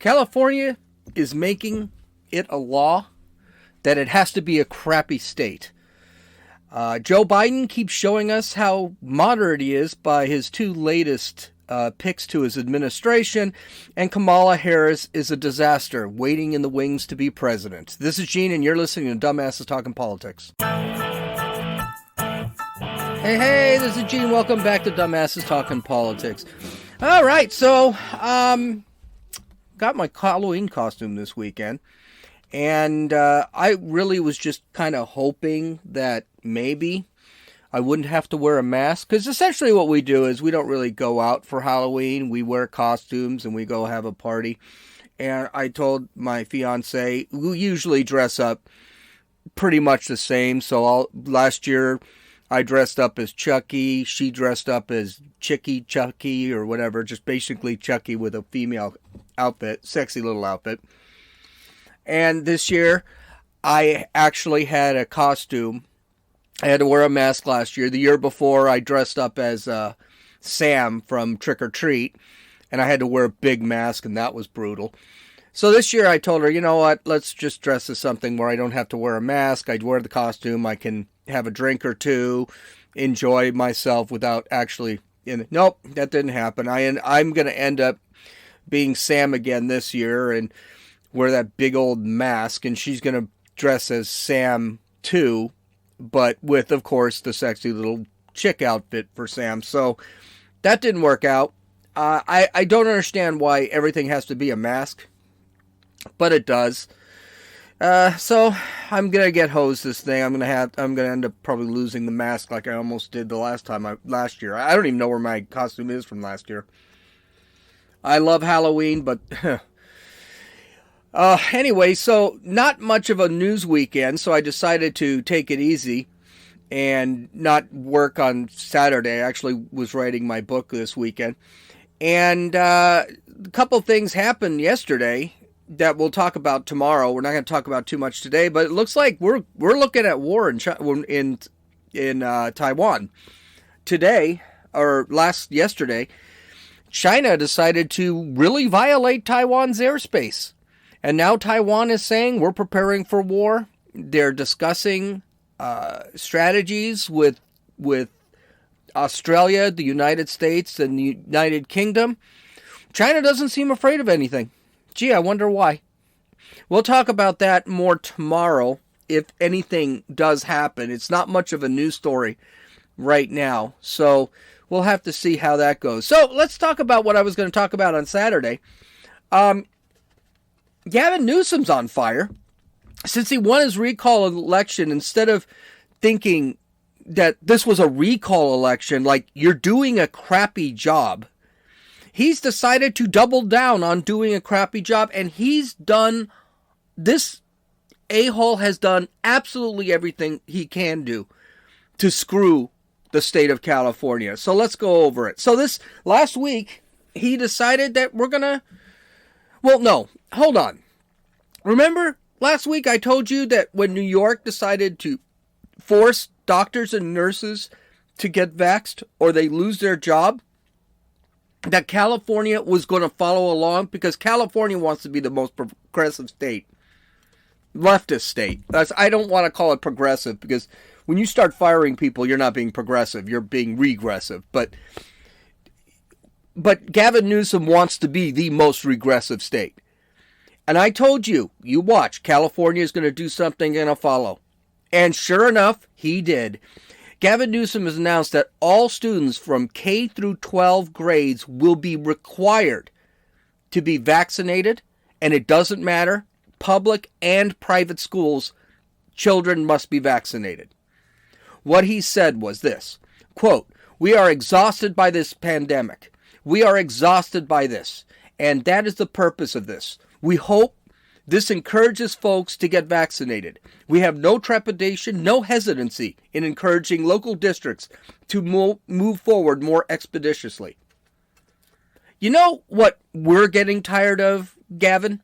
California is making it a law that it has to be a crappy state. Joe Biden keeps showing us how moderate he is by his two latest picks to his administration, and Kamala Harris is a disaster waiting in the wings to be president. This is Gene, and you're listening to Dumbasses Talking Politics. Hey, this is Gene. Welcome back to Dumbasses Talking Politics. All right, so got my Halloween costume this weekend, and I really was just kind of hoping that maybe I wouldn't have to wear a mask, because essentially what we do is we don't really go out for Halloween. We wear costumes and we go have a party. And I told my fiance, we usually dress up pretty much the same. So last year I dressed up as Chucky. She dressed up as Chucky or whatever, just basically Chucky with a female outfit, sexy little outfit. And this year I actually had a costume. I had to wear a mask last year. The year before, I dressed up as Sam from Trick or Treat, and I had to wear a big mask, and that was brutal. So this year, I told her, you know what, let's just dress as something where I don't have to wear a mask. I'd wear the costume. I can have a drink or two, enjoy myself without actually... Nope, that didn't happen. I'm going to end up being Sam again this year and wear that big old mask, and she's going to dress as Sam too, but with, of course, the sexy little chick outfit for Sam. So that didn't work out. I don't understand why everything has to be a mask, but it does. So I'm gonna get hosed this thing. I'm gonna end up probably losing the mask like I almost did last year. I don't even know where my costume is from last year. I love Halloween, but anyway, so not much of a news weekend, so I decided to take it easy and not work on Saturday. I actually was writing my book this weekend. And a couple things happened yesterday that we'll talk about tomorrow. We're not going to talk about too much today, but it looks like we're looking at war in Taiwan. Today, or yesterday, China decided to really violate Taiwan's airspace. And now Taiwan is saying we're preparing for war. They're discussing strategies with Australia, the United States, and the United Kingdom. China doesn't seem afraid of anything. Gee, I wonder why. We'll talk about that more tomorrow if anything does happen. It's not much of a news story right now, so we'll have to see how that goes. So let's talk about what I was going to talk about on Saturday. Gavin Newsom's on fire. Since he won his recall election, instead of thinking that this was a recall election, like you're doing a crappy job, he's decided to double down on doing a crappy job, and this a-hole has done absolutely everything he can do to screw the state of California. So let's go over it. So this last week, he decided that we're going to... Well, no, hold on. Remember last week I told you that when New York decided to force doctors and nurses to get vaxxed or they lose their job, that California was going to follow along because California wants to be the most progressive state, leftist state. I don't want to call it progressive because when you start firing people, you're not being progressive, you're being regressive. But Gavin Newsom wants to be the most regressive state. And I told you, you watch, California is going to do something and follow. And sure enough, he did. Gavin Newsom has announced that all students from K through 12 grades will be required to be vaccinated. And it doesn't matter, public and private schools, children must be vaccinated. What he said was this, quote, "We are exhausted by this pandemic. We are exhausted by this. And that is the purpose of this. We hope this encourages folks to get vaccinated. We have no trepidation, no hesitancy in encouraging local districts to move forward more expeditiously." You know what we're getting tired of, Gavin?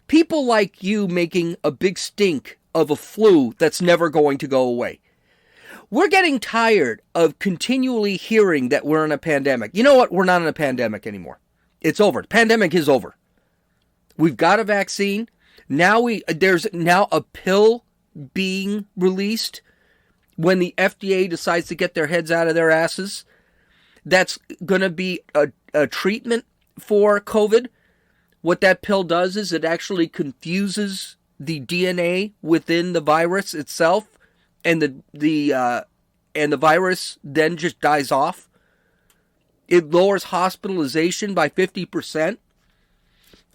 People like you making a big stink of a flu that's never going to go away. We're getting tired of continually hearing that we're in a pandemic. You know what? We're not in a pandemic anymore. It's over. The pandemic is over. We've got a vaccine. There's now a pill being released when the FDA decides to get their heads out of their asses. That's going to be a treatment for COVID. What that pill does is it actually confuses the DNA within the virus itself, and the virus then just dies off. It lowers hospitalization by 50%.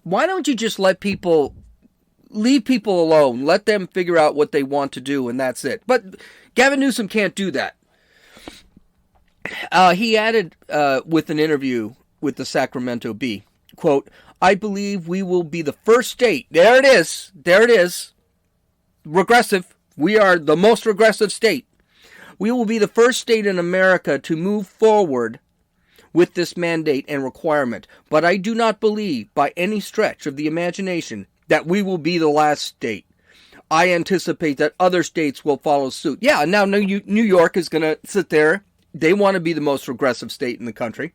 Why don't you just leave people alone? Let them figure out what they want to do, and that's it. But Gavin Newsom can't do that. He added with an interview with the Sacramento Bee, quote, "I believe we will be the first state." There it is. Regressive. We are the most regressive state. "We will be the first state in America to move forward with this mandate and requirement. But I do not believe by any stretch of the imagination that we will be the last state. I anticipate that other states will follow suit." Yeah, now New York is going to sit there. They want to be the most regressive state in the country.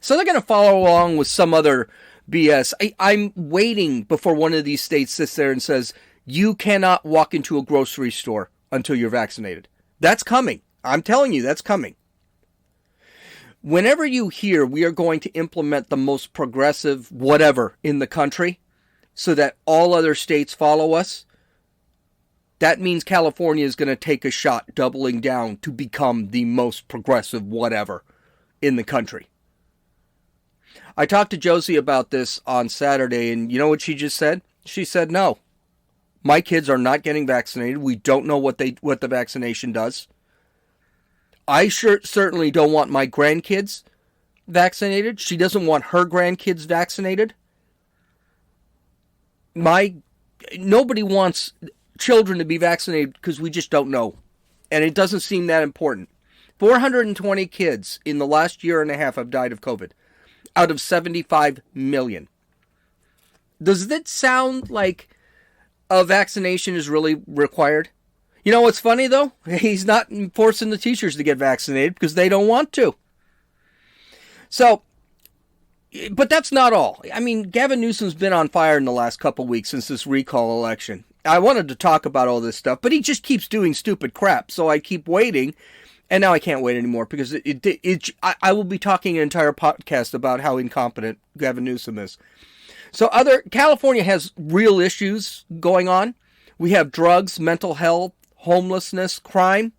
So they're going to follow along with some other BS. I'm waiting before one of these states sits there and says, you cannot walk into a grocery store until you're vaccinated. That's coming. I'm telling you, that's coming. Whenever you hear we are going to implement the most progressive whatever in the country so that all other states follow us, that means California is going to take a shot doubling down to become the most progressive whatever in the country. I talked to Josie about this on Saturday, and you know what she just said? She said, no, my kids are not getting vaccinated. We don't know what the vaccination does. I certainly don't want my grandkids vaccinated. She doesn't want her grandkids vaccinated. Nobody wants children to be vaccinated because we just don't know. And it doesn't seem that important. 420 kids in the last year and a half have died of COVID out of 75 million. Does that sound like a vaccination is really required? You know what's funny, though? He's not forcing the teachers to get vaccinated because they don't want to. So, but that's not all. I mean, Gavin Newsom's been on fire in the last couple weeks since this recall election. I wanted to talk about all this stuff, but he just keeps doing stupid crap. So I keep waiting, and now I can't wait anymore because I will be talking an entire podcast about how incompetent Gavin Newsom is. So California has real issues going on. We have drugs, mental health, homelessness, crime.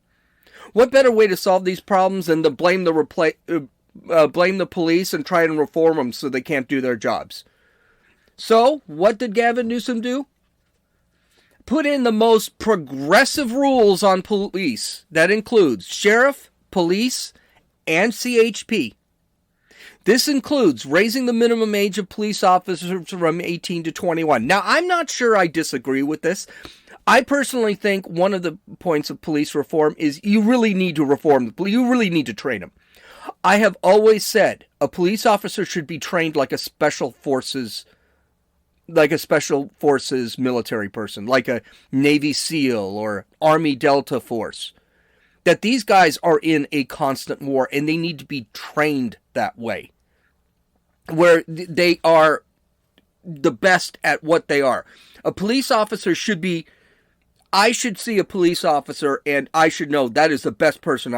What better way to solve these problems than to blame the police and try and reform them so they can't do their jobs? So, what did Gavin Newsom do? Put in the most progressive rules on police. That includes sheriff, police, and CHP. This includes raising the minimum age of police officers from 18 to 21. Now, I'm not sure I disagree with this. I personally think one of the points of police reform is you really need to reform the police. You really need to train them. I have always said a police officer should be trained like a special forces military person, like a Navy SEAL or Army Delta Force. That these guys are in a constant war and they need to be trained that way, where they are the best at what they are. A police officer I should see a police officer and I should know that is the best person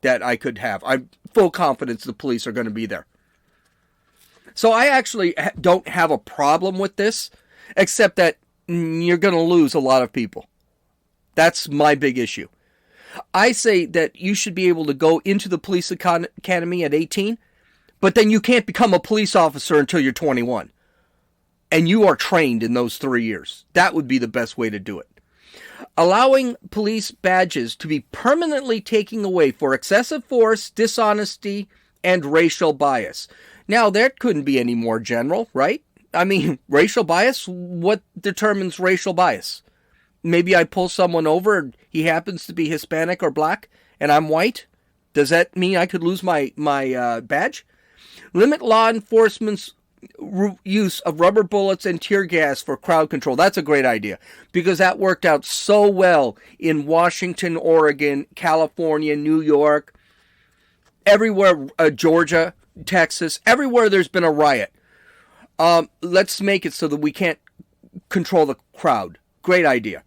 that I could have. I'm full confidence the police are going to be there. So I actually don't have a problem with this, except that you're going to lose a lot of people. That's my big issue. I say that you should be able to go into the police academy at 18, but then you can't become a police officer until you're 21. And you are trained in those 3 years. That would be the best way to do it. Allowing police badges to be permanently taken away for excessive force, dishonesty, and racial bias. Now, that couldn't be any more general, right? I mean, racial bias? What determines racial bias? Maybe I pull someone over and he happens to be Hispanic or black and I'm white? Does that mean I could lose my badge? Limit law enforcement's use of rubber bullets and tear gas for crowd control. That's a great idea because that worked out so well in Washington, Oregon, California, New York, everywhere, Georgia, Texas, everywhere there's been a riot. Let's make it so that we can't control the crowd. Great idea.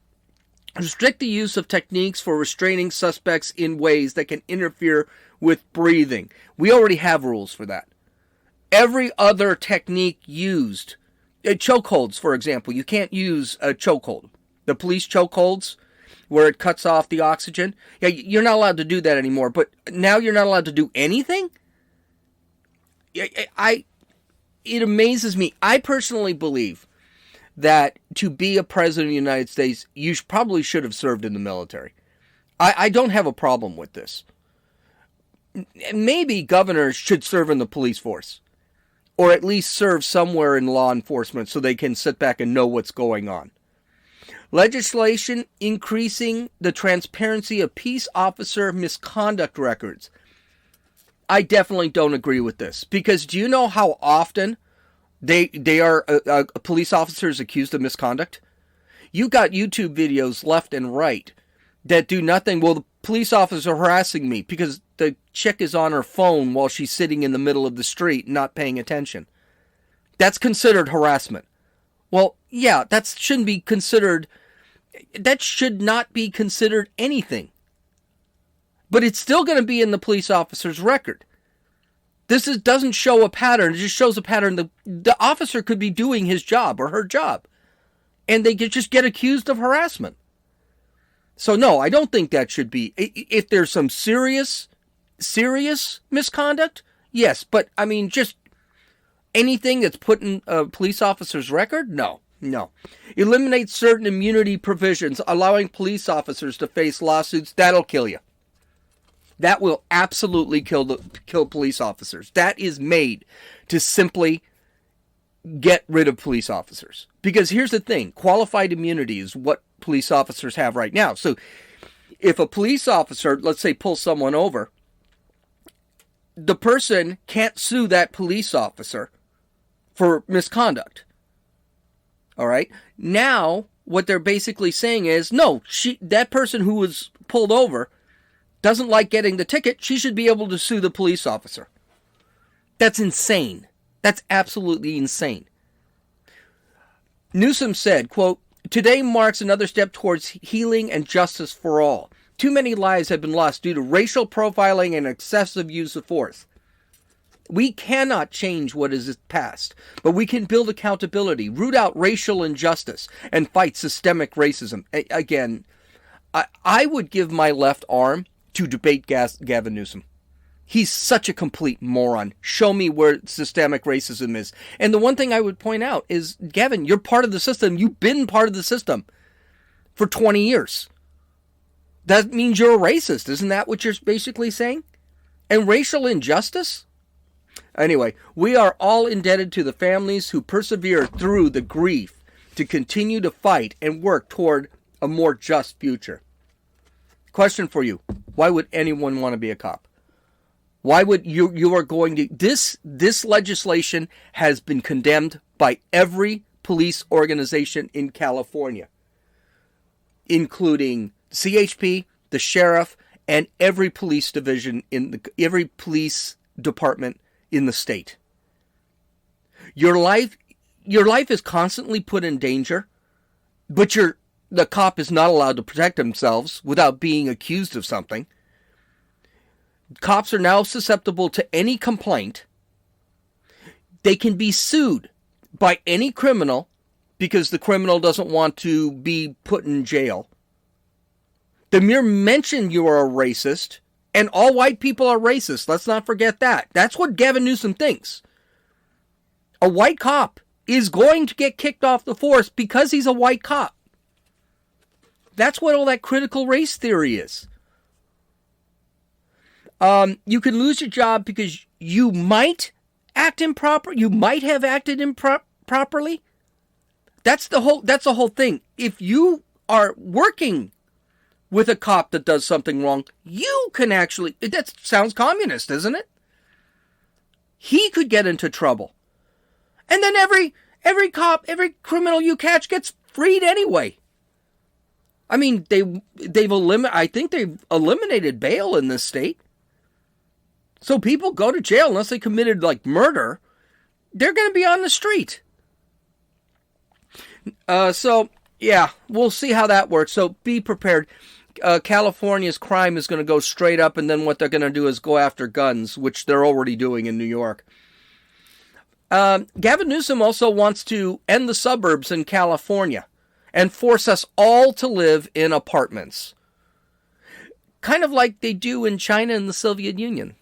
Restrict the use of techniques for restraining suspects in ways that can interfere with breathing. We already have rules for that. Every other technique used, chokeholds, for example, you can't use a chokehold. The police chokeholds, where it cuts off the oxygen, yeah, you're not allowed to do that anymore. But now you're not allowed to do anything? It amazes me. I personally believe that to be a president of the United States, you probably should have served in the military. I don't have a problem with this. Maybe governors should serve in the police force, or at least serve somewhere in law enforcement so they can sit back and know what's going on. Legislation increasing the transparency of peace officer misconduct records. I definitely don't agree with this, because do you know how often they are police officers accused of misconduct? You got YouTube videos left and right that do nothing. Well, the police officer harassing me because the chick is on her phone while she's sitting in the middle of the street not paying attention. That's considered harassment. Well, yeah, that should not be considered anything. But it's still going to be in the police officer's record. This doesn't show a pattern. It just shows a pattern. The officer could be doing his job or her job, and they could just get accused of harassment. So no, I don't think that should be. If there's some serious misconduct, yes. But I mean, just anything that's put in a police officer's record, no. Eliminate certain immunity provisions, allowing police officers to face lawsuits. That'll kill you. That will absolutely kill police officers. That is made to simply get rid of police officers. Because here's the thing, qualified immunity is what police officers have right now. So if a police officer, let's say, pulls someone over, the person can't sue that police officer for misconduct. All right? Now, what they're basically saying is, no, that person who was pulled over doesn't like getting the ticket, she should be able to sue the police officer. That's insane. That's absolutely insane. Newsom said, quote, "Today marks another step towards healing and justice for all. Too many lives have been lost due to racial profiling and excessive use of force. We cannot change what is past, but we can build accountability, root out racial injustice, and fight systemic racism." Again, I would give my left arm to debate Gavin Newsom. He's such a complete moron. Show me where systemic racism is. And the one thing I would point out is, Gavin, you're part of the system. You've been part of the system for 20 years. That means you're a racist. Isn't that what you're basically saying? And racial injustice? Anyway, we are all indebted to the families who persevere through the grief to continue to fight and work toward a more just future. Question for you. Why would anyone want to be a cop? Why would you are going to... This legislation has been condemned by every police organization in California, including CHP, the sheriff, and every police division every police department in the state. Your life is constantly put in danger, but the cop is not allowed to protect themselves without being accused of something. Cops are now susceptible to any complaint. They can be sued by any criminal because the criminal doesn't want to be put in jail. The mere mention you are a racist, and all white people are racist, let's not forget that. That's what Gavin Newsom thinks. A white cop is going to get kicked off the force because he's a white cop. That's what all that critical race theory is. You can lose your job because you might act improper. You might have acted improperly. That's the whole thing. If you are working with a cop that does something wrong, you can actually... That sounds communist, isn't it? He could get into trouble. And then every cop, every criminal you catch gets freed anyway. I mean, I think they've eliminated bail in this state. So people go to jail unless they committed like murder. They're going to be on the street. So, yeah, we'll see how that works. So be prepared. California's crime is going to go straight up, and then what they're going to do is go after guns, which they're already doing in New York. Gavin Newsom also wants to end the suburbs in California and force us all to live in apartments. Kind of like they do in China and the Soviet Union.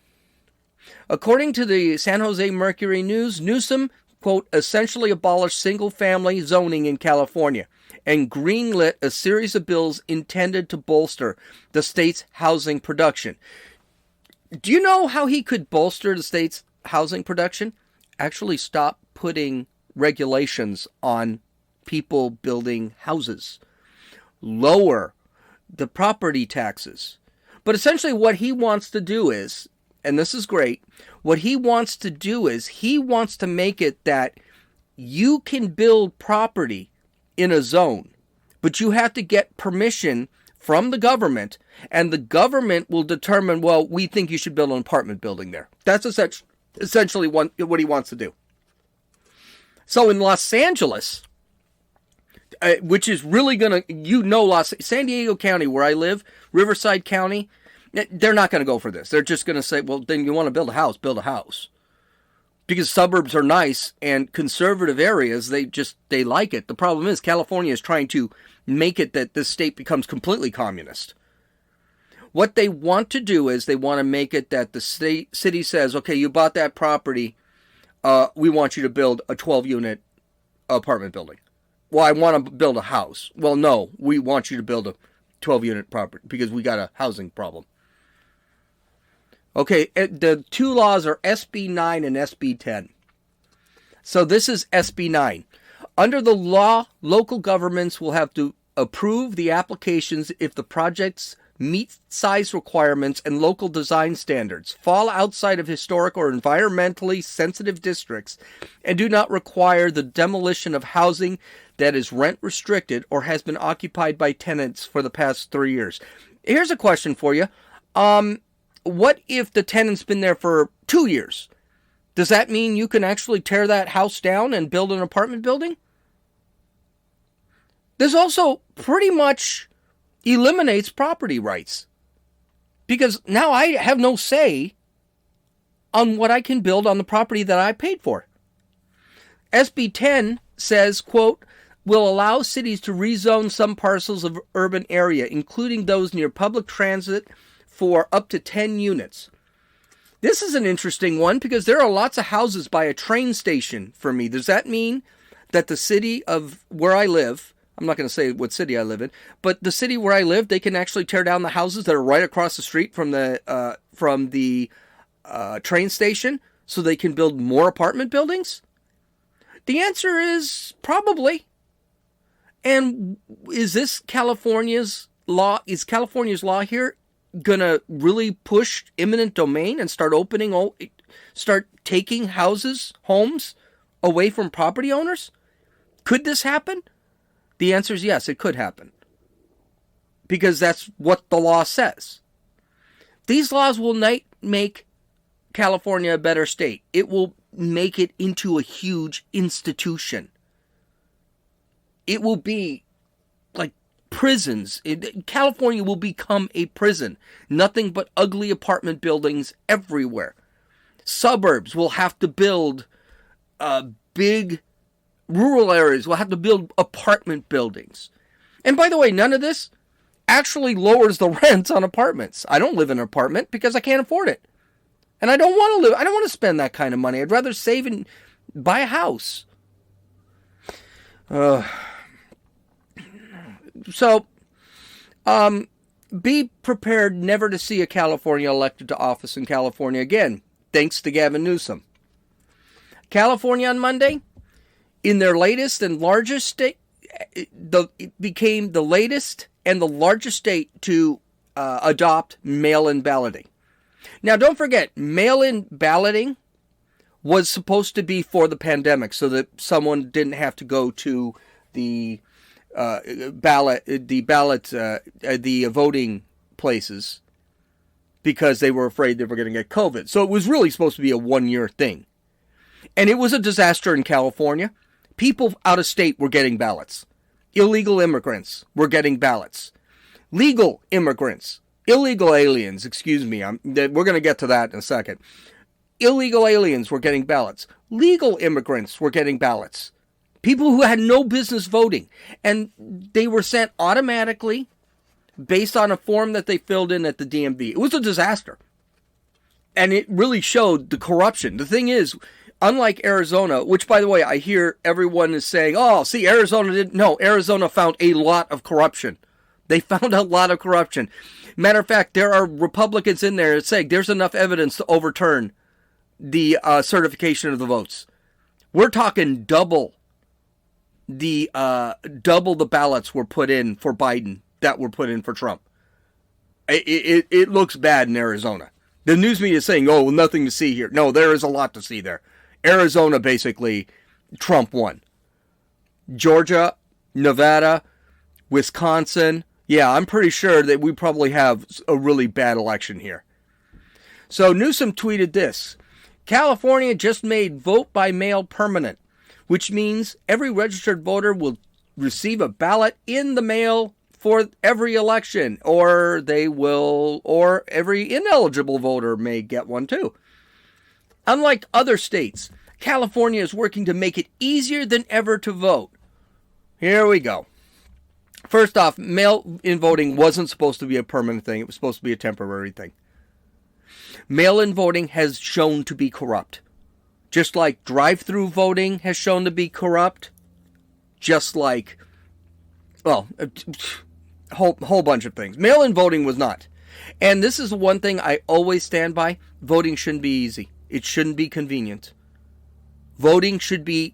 According to the San Jose Mercury News, Newsom, quote, essentially abolished single-family zoning in California and greenlit a series of bills intended to bolster the state's housing production. Do you know how he could bolster the state's housing production? Actually stop putting regulations on people building houses. Lower the property taxes. But essentially what he wants to do is, and this is great, what he wants to do is he wants to make it that you can build property in a zone, but you have to get permission from the government, and the government will determine, well, we think you should build an apartment building there. That's essentially what he wants to do. So in Los Angeles, which is really going to, San Diego County, where I live, Riverside County, they're not going to go for this. They're just going to say, well, then you want to build a house. Because suburbs are nice and conservative areas, they like it. The problem is California is trying to make it that this state becomes completely communist. What they want to do is they want to make it that the city says, okay, you bought that property, we want you to build a 12-unit apartment building. Well, I want to build a house. Well, no, we want you to build a 12-unit property because we got a housing problem. Okay, the two laws are SB 9 and SB 10. So this is SB 9. Under the law, local governments will have to approve the applications if the projects meet size requirements and local design standards, fall outside of historic or environmentally sensitive districts, and do not require the demolition of housing that is rent restricted or has been occupied by tenants for the past 3 years. Here's a question for you. What if the tenant's been there for 2 years? Does that mean you can actually tear that house down and build an apartment building? This also pretty much eliminates property rights. Because now I have no say on what I can build on the property that I paid for. SB 10 says, quote, will allow cities to rezone some parcels of urban area, including those near public transit, for up to 10 units. This is an interesting one because there are lots of houses by a train station for me. Does that mean that the city of where I live, I'm not going to say what city I live in, but the city where I live, they can actually tear down the houses that are right across the street from the train station so they can build more apartment buildings? The answer is probably. And is this California's law? Is California's law here gonna really push eminent domain and start taking homes away from property owners? Could this happen? The answer is yes, it could happen. Because that's what the law says. These laws will not make California a better state. It will make it into a huge institution. It will be like prisons. California will become a prison. Nothing but ugly apartment buildings everywhere. Suburbs will have to build big rural areas. Will have to build apartment buildings. And by the way, none of this actually lowers the rents on apartments. I don't live in an apartment because I can't afford it. And I don't want to live. I don't want to spend that kind of money. I'd rather save and buy a house. So, be prepared never to see a California elected to office in California again, thanks to Gavin Newsom. California on Monday, in their latest and largest state, it became the latest and the largest state to adopt mail-in balloting. Now, don't forget, mail-in balloting was supposed to be for the pandemic so that someone didn't have to go to the voting places because they were afraid they were going to get COVID. So it was really supposed to be a 1-year thing. And it was a disaster in California People out of state were getting ballots. Illegal immigrants were getting ballots. Legal immigrants, illegal aliens, excuse me, we're going to get to that in a second. Illegal aliens were getting ballots. Legal immigrants were getting ballots. People who had no business voting. And they were sent automatically based on a form that they filled in at the DMV. It was a disaster. And it really showed the corruption. The thing is, unlike Arizona, which, by the way, I hear everyone is saying, oh, see, Arizona didn't. No, Arizona found a lot of corruption. They found a lot of corruption. Matter of fact, there are Republicans in there that say there's enough evidence to overturn the certification of the votes. We're talking double the ballots were put in for Biden that were put in for Trump. It looks bad in Arizona. The news media is saying, oh, well, nothing to see here. No, there is a lot to see there. Arizona, basically, Trump won. Georgia, Nevada, Wisconsin. Yeah, I'm pretty sure that we probably have a really bad election here. So Newsom tweeted this. California just made vote by mail permanent, which means every registered voter will receive a ballot in the mail for every election, or every ineligible voter may get one too. Unlike other states, California is working to make it easier than ever to vote. Here we go. First off, mail-in voting wasn't supposed to be a permanent thing. It was supposed to be a temporary thing. Mail-in voting has shown to be corrupt. Just like drive-through voting has shown to be corrupt. Just like, well, a whole bunch of things. Mail-in voting was not. And this is one thing I always stand by. Voting shouldn't be easy. It shouldn't be convenient. Voting should be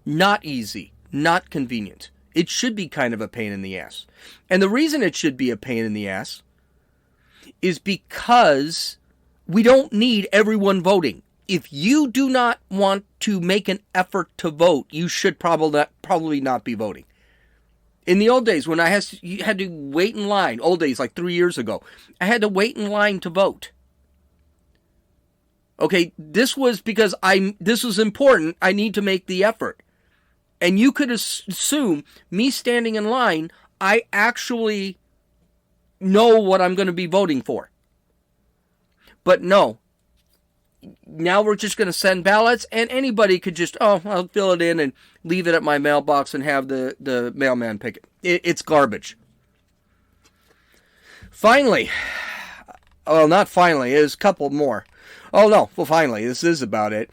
not easy, not convenient. It should be kind of a pain in the ass. And the reason it should be a pain in the ass is because we don't need everyone voting. If you do not want to make an effort to vote, you should probably not be voting. In the old days, when you had to wait in line, old days like 3 years ago, I had to wait in line to vote. Okay, this was because this was important. I need to make the effort. And you could assume me standing in line, I actually know what I'm going to be voting for. But no. Now we're just going to send ballots, and anybody could just, I'll fill it in and leave it at my mailbox and have the mailman pick it. It's garbage. Finally, well, not finally, there's a couple more. Oh, no, well, finally, this is about it.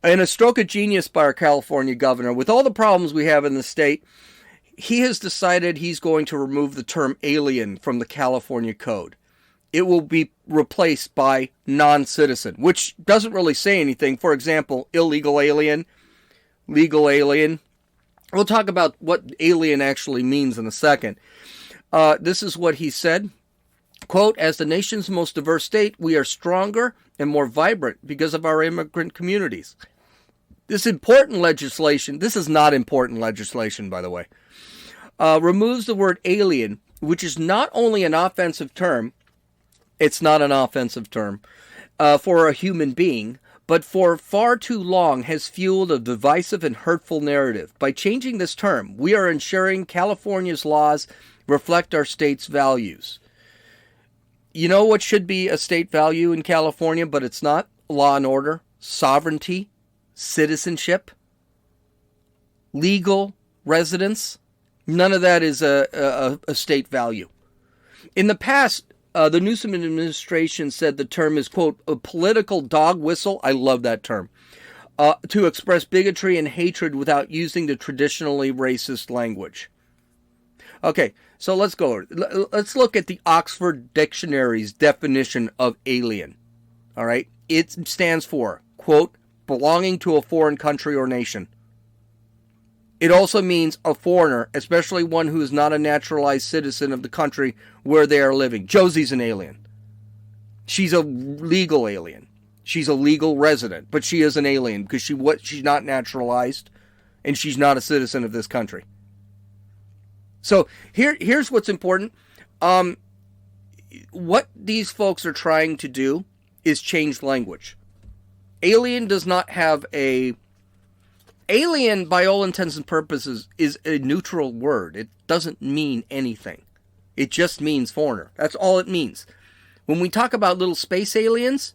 In a stroke of genius by our California governor, with all the problems we have in the state, he has decided he's going to remove the term alien from the California code. It will be replaced by non-citizen, which doesn't really say anything. For example, illegal alien, legal alien. We'll talk about what alien actually means in a second. This is what he said. Quote, as the nation's most diverse state, we are stronger and more vibrant because of our immigrant communities. This is not important legislation, by the way, removes the word alien, which is not only an offensive term, it's not an offensive term, for a human being, but for far too long has fueled a divisive and hurtful narrative. By changing this term, we are ensuring California's laws reflect our state's values. You know what should be a state value in California, but it's not? Law and order, sovereignty, citizenship, legal residence. None of that is a state value. In the past, the Newsom administration said the term is, quote, a political dog whistle. I love that term. To express bigotry and hatred without using the traditionally racist language. Okay, so let's go. Let's look at the Oxford Dictionary's definition of alien. All right, it stands for, quote, belonging to a foreign country or nation. It also means a foreigner, especially one who is not a naturalized citizen of the country where they are living. Josie's an alien. She's a legal alien. She's a legal resident, but she is an alien because she's not naturalized and she's not a citizen of this country. So here's what's important. What these folks are trying to do is change language. Alien does not have a Alien, by all intents and purposes, is a neutral word. It doesn't mean anything. It just means foreigner. That's all it means. When we talk about little space aliens,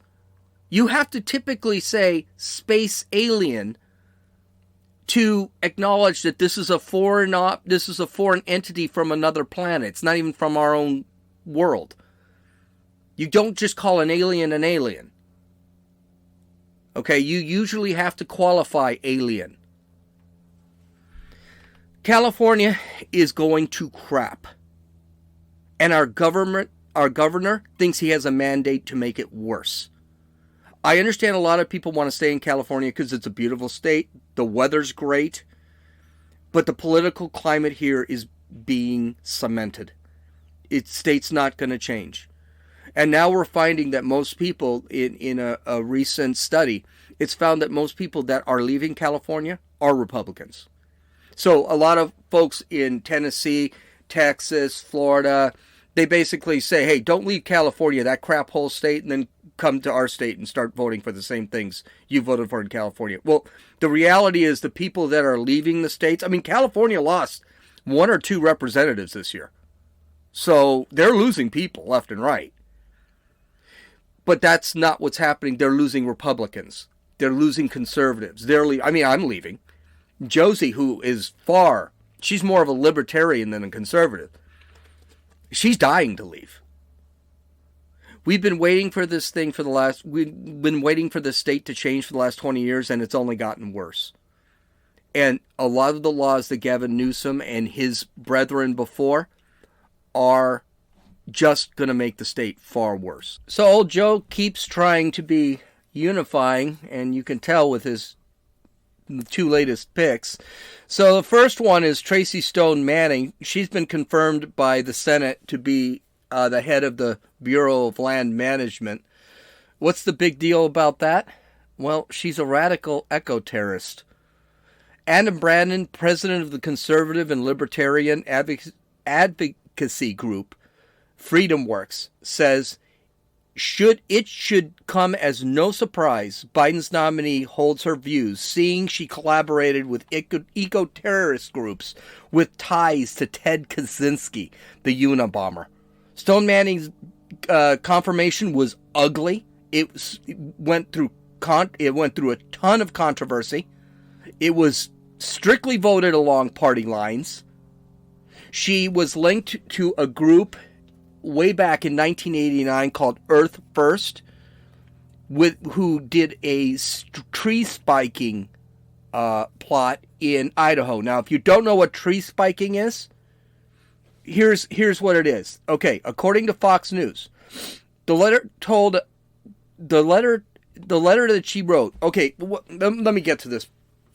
you have to typically say space alien to acknowledge that this is a foreign entity from another planet. It's not even from our own world. You don't just call an alien an alien. Okay, you usually have to qualify alien. California is going to crap. And our governor thinks he has a mandate to make it worse. I understand a lot of people want to stay in California because it's a beautiful state. The weather's great. But the political climate here is being cemented. State's not going to change. And now we're finding that most people, in a recent study, it's found that most people that are leaving California are Republicans. So a lot of folks in Tennessee, Texas, Florida, they basically say, hey, don't leave California, that crap hole state, and then come to our state and start voting for the same things you voted for in California. Well, the reality is the people that are leaving the states, I mean, California lost 1 or 2 representatives this year. So they're losing people left and right. But that's not what's happening. They're losing Republicans. They're losing conservatives. I'm leaving. Josie, who is she's more of a libertarian than a conservative. She's dying to leave. We've been waiting for this state to change for the last 20 years, and it's only gotten worse. And a lot of the laws that Gavin Newsom and his brethren before are just going to make the state far worse. So old Joe keeps trying to be unifying, and you can tell with his 2 latest picks. So the first one is Tracy Stone Manning. She's been confirmed by the Senate to be the head of the Bureau of Land Management. What's the big deal about that? Well, she's a radical eco-terrorist. Adam Brandon, president of the conservative and libertarian advocacy group Freedom Works, says it should come as no surprise Biden's nominee holds her views, seeing she collaborated with eco-terrorist groups with ties to Ted Kaczynski, the Unabomber. Stone Manning's confirmation was ugly. It went through a ton of controversy. It was strictly voted along party lines. She was linked to a group way back in 1989 called Earth First, who did a tree spiking plot in Idaho. Now, if you don't know what tree spiking is, here's what it is. Okay, according to Fox News, the letter that she wrote. Okay, let me get to this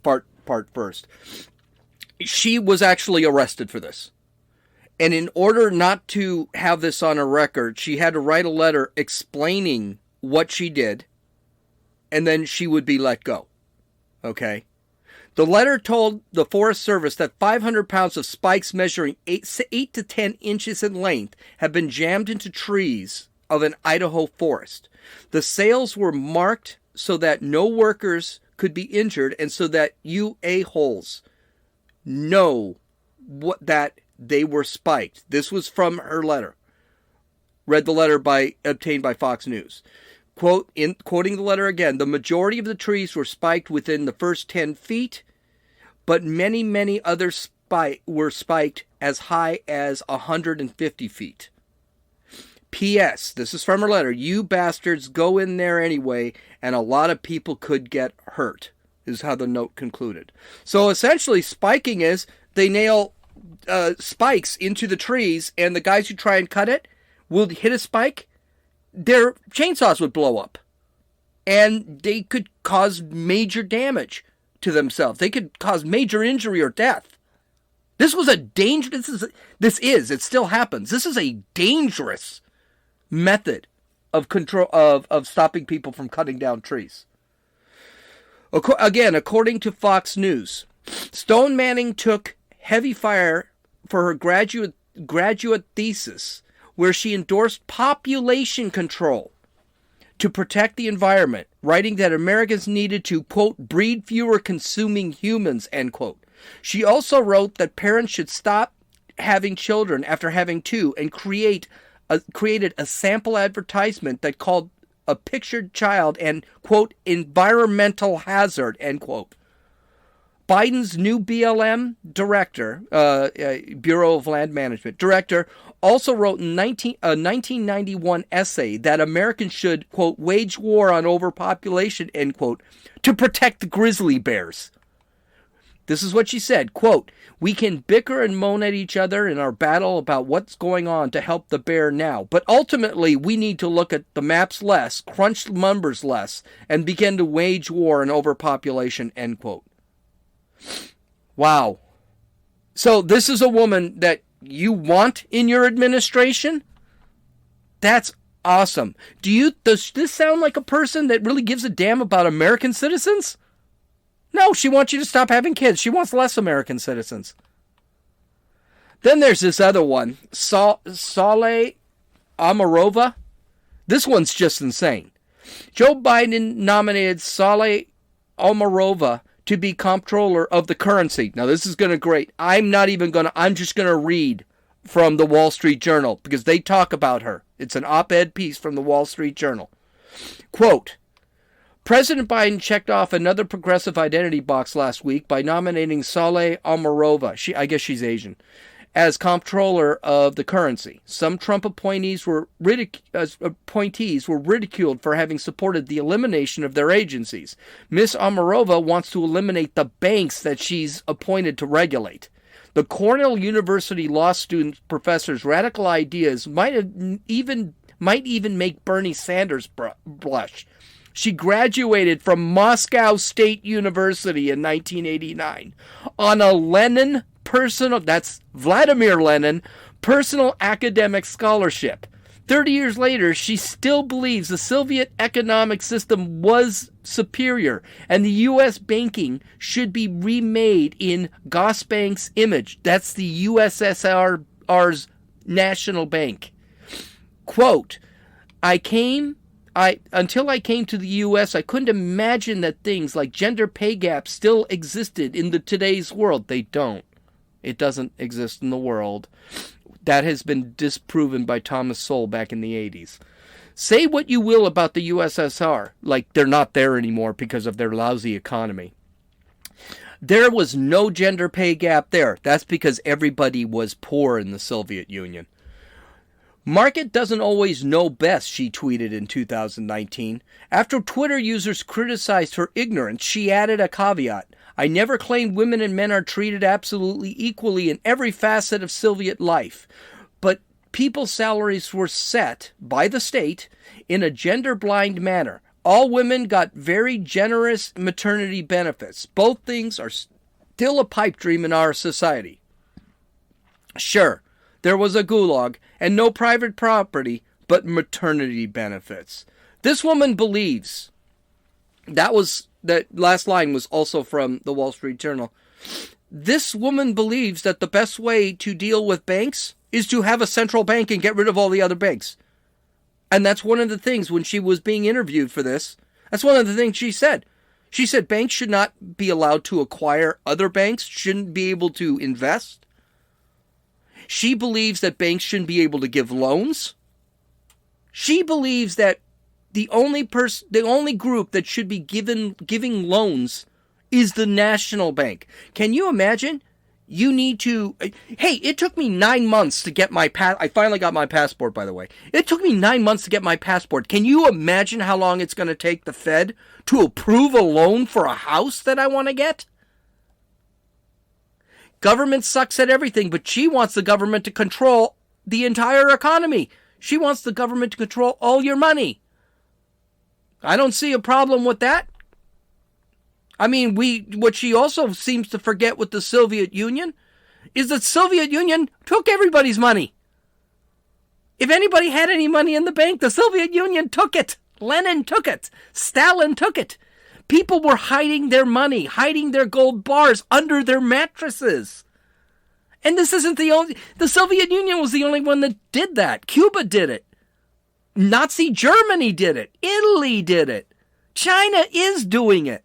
part first. She was actually arrested for this. And in order not to have this on her record, she had to write a letter explaining what she did, and then she would be let go. Okay? The letter told the Forest Service that 500 pounds of spikes measuring 8 to 10 inches in length had been jammed into trees of an Idaho forest. The sails were marked so that no workers could be injured, and so that you a-holes know that they were spiked. This was from her letter. Read the letter obtained by Fox News. Quoting the letter again, the majority of the trees were spiked within the first 10 feet, but many, many others were spiked as high as 150 feet. P.S. This is from her letter. You bastards go in there anyway, and a lot of people could get hurt, is how the note concluded. So essentially, spiking is they nail spikes into the trees, and the guys who try and cut it will hit a spike, their chainsaws would blow up, and they could cause major damage to themselves. They could cause major injury or death. This was a it still happens. This is a dangerous method of control of stopping people from cutting down trees. Again, according to Fox News, Stone Manning took heavy fire for her graduate thesis, where she endorsed population control to protect the environment, writing that Americans needed to, quote, breed fewer consuming humans, end quote. She also wrote that parents should stop having children after having two and created a sample advertisement that called a pictured child and, quote, environmental hazard, end quote. Biden's new BLM director, Bureau of Land Management director, also wrote in a 1991 essay that Americans should, quote, wage war on overpopulation, end quote, to protect the grizzly bears. This is what she said, quote, we can bicker and moan at each other in our battle about what's going on to help the bear now, but ultimately we need to look at the maps less, crunch numbers less, and begin to wage war on overpopulation, end quote. Wow. So this is a woman that you want in your administration? That's awesome. Does this sound like a person that really gives a damn about American citizens? No, she wants you to stop having kids. She wants less American citizens. Then there's this other one, Saleh Amarova. This one's just insane. Joe Biden nominated Saleh Amarova to be comptroller of the currency. Now, this is going to great. I'm just going to read from the Wall Street Journal because they talk about her. It's an op-ed piece from the Wall Street Journal. Quote, President Biden checked off another progressive identity box last week by nominating Saleh Amarova, I guess she's Asian, as comptroller of the currency. Some Trump appointees were ridiculed for having supported the elimination of their agencies. Ms. Amarova wants to eliminate the banks that she's appointed to regulate. The Cornell University law student professor's radical ideas might even make Bernie Sanders blush. She graduated from Moscow State University in 1989 on a Lenin that's Vladimir Lenin, personal academic scholarship. 30 years later, she still believes the Soviet economic system was superior and the U.S. banking should be remade in Gosbank's image. That's the USSR's national bank. Quote, until I came to the U.S., I couldn't imagine that things like gender pay gaps still existed in today's world. They don't. It doesn't exist in the world. That has been disproven by Thomas Sowell back in the 80s. Say what you will about the USSR, like they're not there anymore because of their lousy economy. There was no gender pay gap there. That's because everybody was poor in the Soviet Union. Market doesn't always know best, she tweeted in 2019. After Twitter users criticized her ignorance, she added a caveat. I never claimed women and men are treated absolutely equally in every facet of Soviet life, but people's salaries were set by the state in a gender-blind manner. All women got very generous maternity benefits. Both things are still a pipe dream in our society. Sure, there was a gulag and no private property, but maternity benefits. This woman believes, that last line was also from the Wall Street Journal. This woman believes that the best way to deal with banks is to have a central bank and get rid of all the other banks. And that's one of the things when she was being interviewed for this, that's one of the things she said. She said banks should not be allowed to acquire other banks, shouldn't be able to invest. She believes that banks shouldn't be able to give loans. She believes that the only group that should be giving loans is the national bank. Can you imagine? You need to... Hey, it took me 9 months to get my I finally got my passport, by the way. It took me 9 months to get my passport. Can you imagine how long it's going to take the Fed to approve a loan for a house that I want to get? Government sucks at everything, but she wants the government to control the entire economy. She wants the government to control all your money. I don't see a problem with that. I mean, what she also seems to forget with the Soviet Union is that the Soviet Union took everybody's money. If anybody had any money in the bank, the Soviet Union took it. Lenin took it. Stalin took it. People were hiding their money, hiding their gold bars under their mattresses. And this isn't the Soviet Union was the only one that did that. Cuba did it. Nazi Germany did it. Italy did it. China is doing it.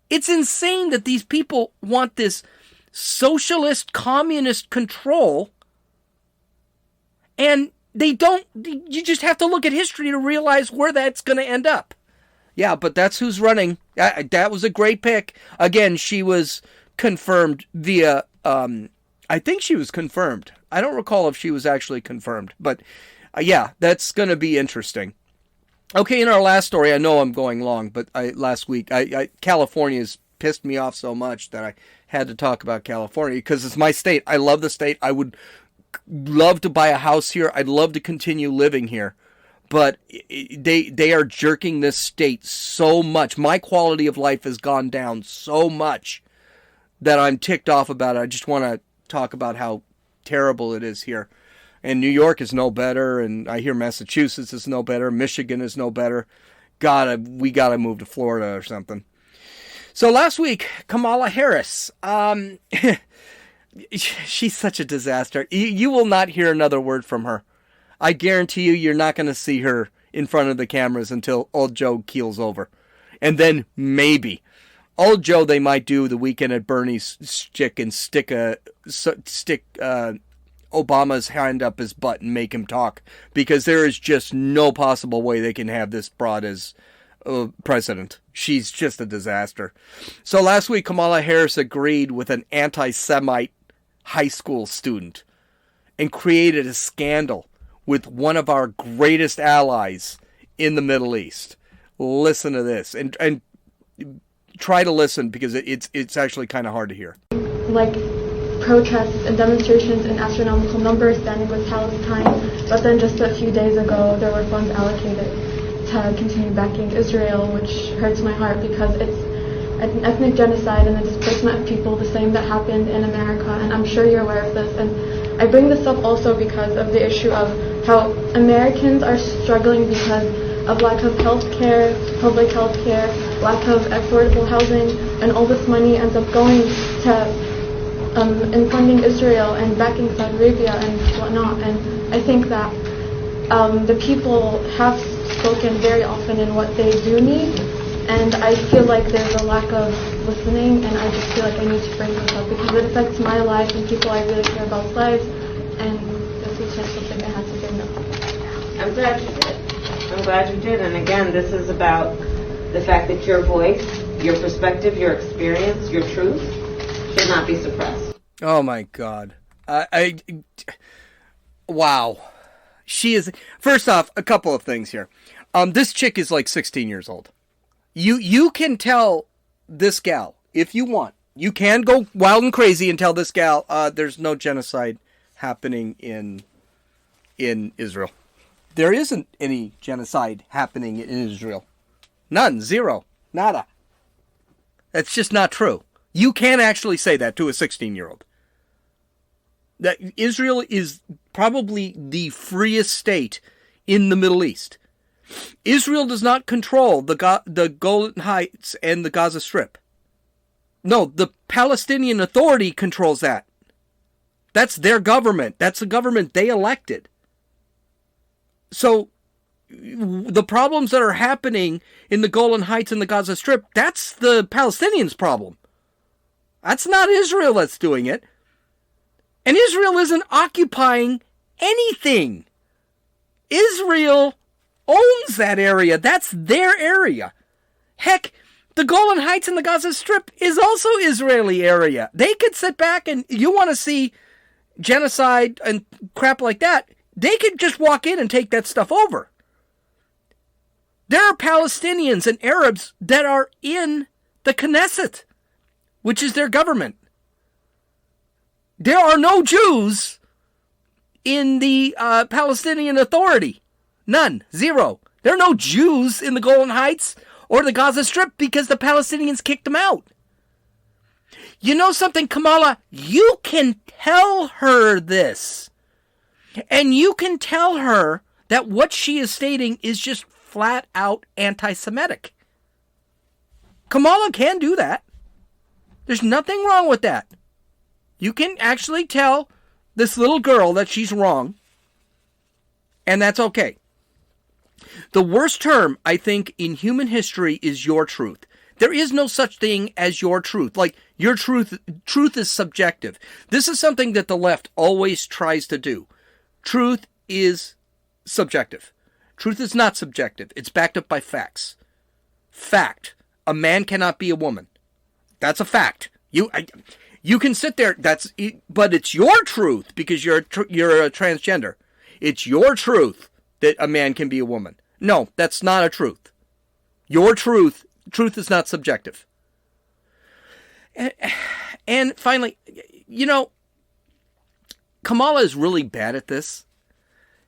It's insane that these people want this socialist, communist control, and they don't. You just have to look at history to realize where that's going to end up. Yeah, but that's who's running. That was a great pick. Again, she was confirmed via, I think she was confirmed. I don't recall if she was actually confirmed, but yeah, that's going to be interesting. Okay, in our last story, I know I'm going long, but last week, California's pissed me off so much that I had to talk about California because it's my state. I love the state. I would love to buy a house here. I'd love to continue living here. But they are jerking this state so much. My quality of life has gone down so much that I'm ticked off about it. I just want to talk about how terrible it is here. And New York is no better, and I hear Massachusetts is no better, Michigan is no better. We gotta move to Florida or something. So last week, Kamala Harris, she's such a disaster. You will not hear another word from her. I guarantee you're not going to see her in front of the cameras until old Joe keels over. And then maybe. Old Joe, they might do the Weekend at Bernie's stick and stick Obama's hand up his butt and make him talk. Because there is just no possible way they can have this broad as president. She's just a disaster. So last week, Kamala Harris agreed with an anti-Semite high school student and created a scandal with one of our greatest allies in the Middle East. Listen to this and try to listen because it's actually kind of hard to hear. Like protests and demonstrations in astronomical numbers standing with Palestine, but then just a few days ago there were funds allocated to continue backing Israel, which hurts my heart because it's an ethnic genocide and the displacement of people, the same that happened in America, and I'm sure you're aware of this. And I bring this up also because of the issue of how Americans are struggling because of lack of health care, public health care, lack of affordable housing, and all this money ends up going to in funding Israel and backing Saudi Arabia and whatnot. And I think that the people have spoken very often in what they do need, and I feel like there's a lack of listening, and I just feel like I need to bring this up because it affects my life and people I really care about's lives, and this is just something I had to bring up. I'm glad you did. I'm glad you did. And again, this is about the fact that your voice, your perspective, your experience, your truth should not be suppressed. Oh my God. Wow. She is, first off, a couple of things here. This chick is like 16 years old. You can tell this gal, if you want, you can go wild and crazy and tell this gal, there's no genocide happening in Israel. There isn't any genocide happening in Israel. None. Zero. Nada. That's just not true. You can actually say that to a 16-year-old. That Israel is probably the freest state in the Middle East. Israel does not control the Golan Heights and the Gaza Strip. No, the Palestinian Authority controls that. That's their government. That's the government they elected. So the problems that are happening in the Golan Heights and the Gaza Strip, that's the Palestinians' problem. That's not Israel that's doing it. And Israel isn't occupying anything. Israel owns that area. That's their area. Heck, the Golan Heights and the Gaza Strip is also Israeli area. They could sit back and you want to see genocide and crap like that, they could just walk in and take that stuff over. There are Palestinians and Arabs that are in the Knesset, which is their government. There are no Jews in the Palestinian Authority. None. Zero. There are no Jews in the Golan Heights or the Gaza Strip because the Palestinians kicked them out. You know something, Kamala? You can tell her this. And you can tell her that what she is stating is just flat out anti-Semitic. Kamala can do that. There's nothing wrong with that. You can actually tell this little girl that she's wrong, and that's okay. The worst term, I think, in human history is your truth. There is no such thing as your truth. Like, your truth is subjective. This is something that the left always tries to do. Truth is subjective. Truth is not subjective. It's backed up by facts. Fact. A man cannot be a woman. That's a fact. You can sit there, but it's your truth because you're a transgender. It's your truth that a man can be a woman. No, that's not a truth. Your truth is not subjective. And finally, Kamala is really bad at this.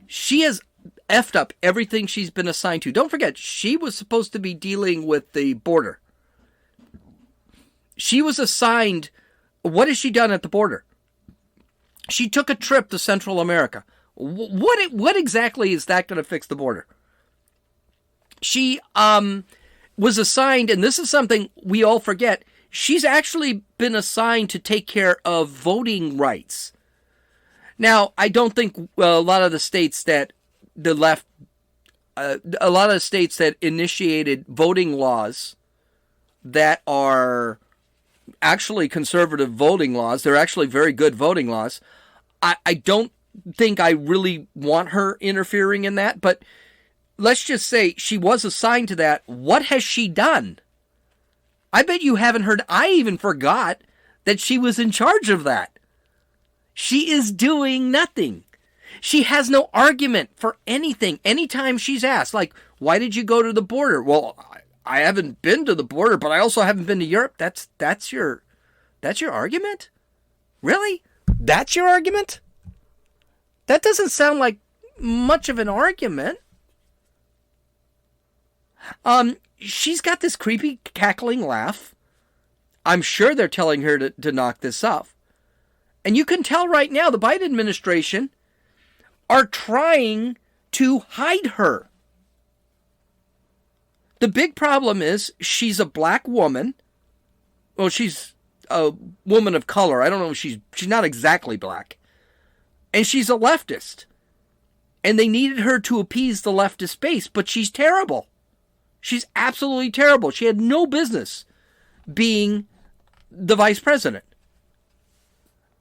She has effed up everything she's been assigned to. Don't forget, she was supposed to be dealing with the border. She was assigned. What has she done at the border? She took a trip to Central America. What exactly is that going to fix the border? She was assigned, and this is something we all forget, she's actually been assigned to take care of voting rights. Now, I don't think a lot of the states that the left, a lot of the states that initiated voting laws that are actually conservative voting laws, they're actually very good voting laws. I don't think I really want her interfering in that, but let's just say she was assigned to that. What has she done? I bet you haven't heard. I even forgot that she was in charge of that. She is doing nothing. She has no argument for anything. Anytime she's asked, like, why did you go to the border? Well, I haven't been to the border, but I also haven't been to Europe. That's your argument? Really? That's your argument? That doesn't sound like much of an argument. She's got this creepy cackling laugh. I'm sure they're telling her to knock this off. And you can tell right now the Biden administration are trying to hide her. The big problem is she's a black woman. Well, she's a woman of color. I don't know. She's not exactly black. And she's a leftist. And they needed her to appease the leftist base, but she's terrible. She's absolutely terrible. She had no business being the vice president.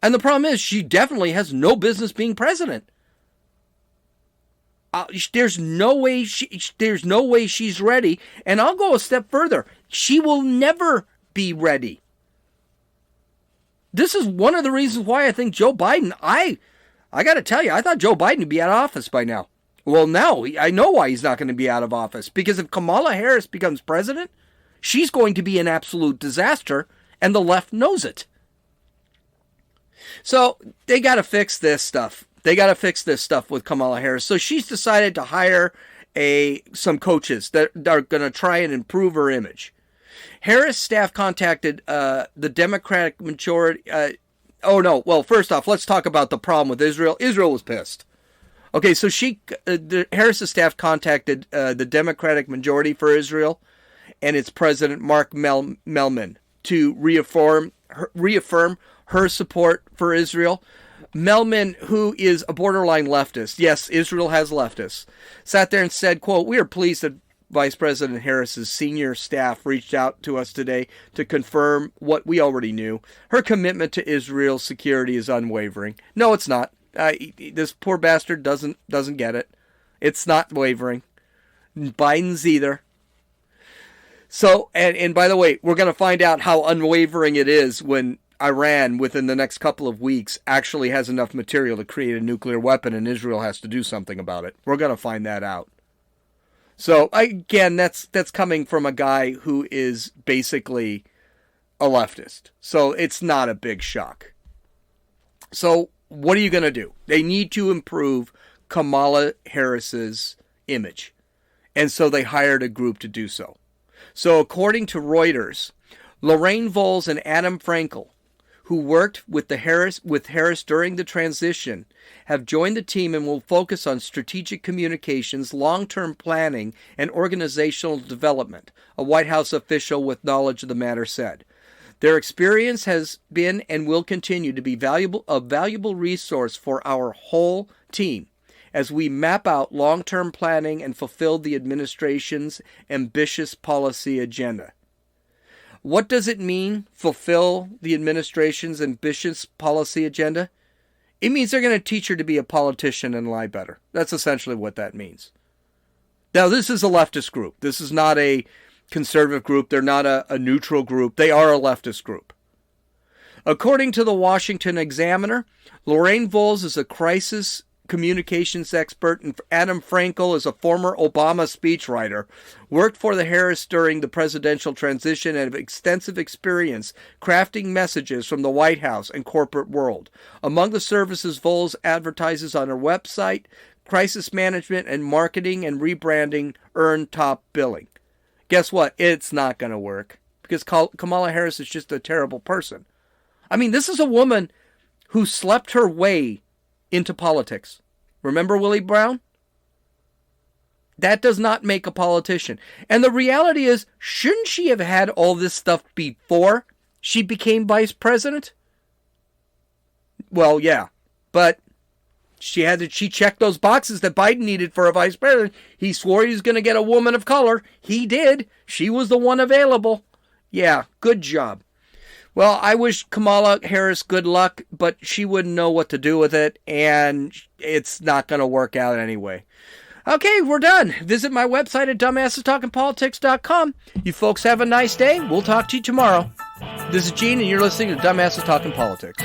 And the problem is she definitely has no business being president. There's no way she's ready. And I'll go a step further. She will never be ready. This is one of the reasons why I think Joe Biden, I got to tell you, I thought Joe Biden would be out of office by now. Well, now I know why he's not going to be out of office. Because if Kamala Harris becomes president, she's going to be an absolute disaster, and the left knows it. So they got to fix this stuff. They got to fix this stuff with Kamala Harris. So she's decided to hire some coaches that are going to try and improve her image. Harris staff contacted the Democratic majority. First off, let's talk about the problem with Israel. Israel was pissed. Okay, so Harris's staff contacted the Democratic majority for Israel and its president, Mark Melman, to reaffirm her support for Israel. Melman, who is a borderline leftist, yes, Israel has leftists, sat there and said, quote, "We are pleased that Vice President Harris's senior staff reached out to us today to confirm what we already knew. Her commitment to Israel's security is unwavering." No, it's not. This poor bastard doesn't get it. It's not wavering. Biden's either. So, and by the way, we're going to find out how unwavering it is when Iran, within the next couple of weeks, actually has enough material to create a nuclear weapon and Israel has to do something about it. We're going to find that out. So, again, that's coming from a guy who is basically a leftist. So, it's not a big shock. So, what are you going to do? They need to improve Kamala Harris's image. And so they hired a group to do so. So according to Reuters, Lorraine Voles and Adam Frankel, who worked with Harris during the transition, have joined the team and will focus on strategic communications, long-term planning, and organizational development, a White House official with knowledge of the matter said. Their experience has been and will continue to be a valuable resource for our whole team as we map out long-term planning and fulfill the administration's ambitious policy agenda. What does it mean, fulfill the administration's ambitious policy agenda? It means they're going to teach her to be a politician and lie better. That's essentially what that means. Now, this is a leftist group. This is not a conservative group. They're not a neutral group. They are a leftist group. According to the Washington Examiner, Lorraine Voles is a crisis communications expert, and Adam Frankel is a former Obama speechwriter, worked for the Harris during the presidential transition and have extensive experience crafting messages from the White House and corporate world. Among the services Voles advertises on her website, crisis management and marketing and rebranding earn top billing. Guess what? It's not going to work because Kamala Harris is just a terrible person. I mean, this is a woman who slept her way into politics. Remember Willie Brown? That does not make a politician. And the reality is, shouldn't she have had all this stuff before she became vice president? Well, yeah. But she checked those boxes that Biden needed for a vice president. He swore he was going to get a woman of color. He did. She was the one available. Yeah, good job. Well, I wish Kamala Harris good luck, but she wouldn't know what to do with it, and it's not going to work out anyway. Okay, we're done. Visit my website at dumbassestalkingpolitics.com. You folks have a nice day. We'll talk to you tomorrow. This is Gene, and you're listening to Dumbasses Talking Politics.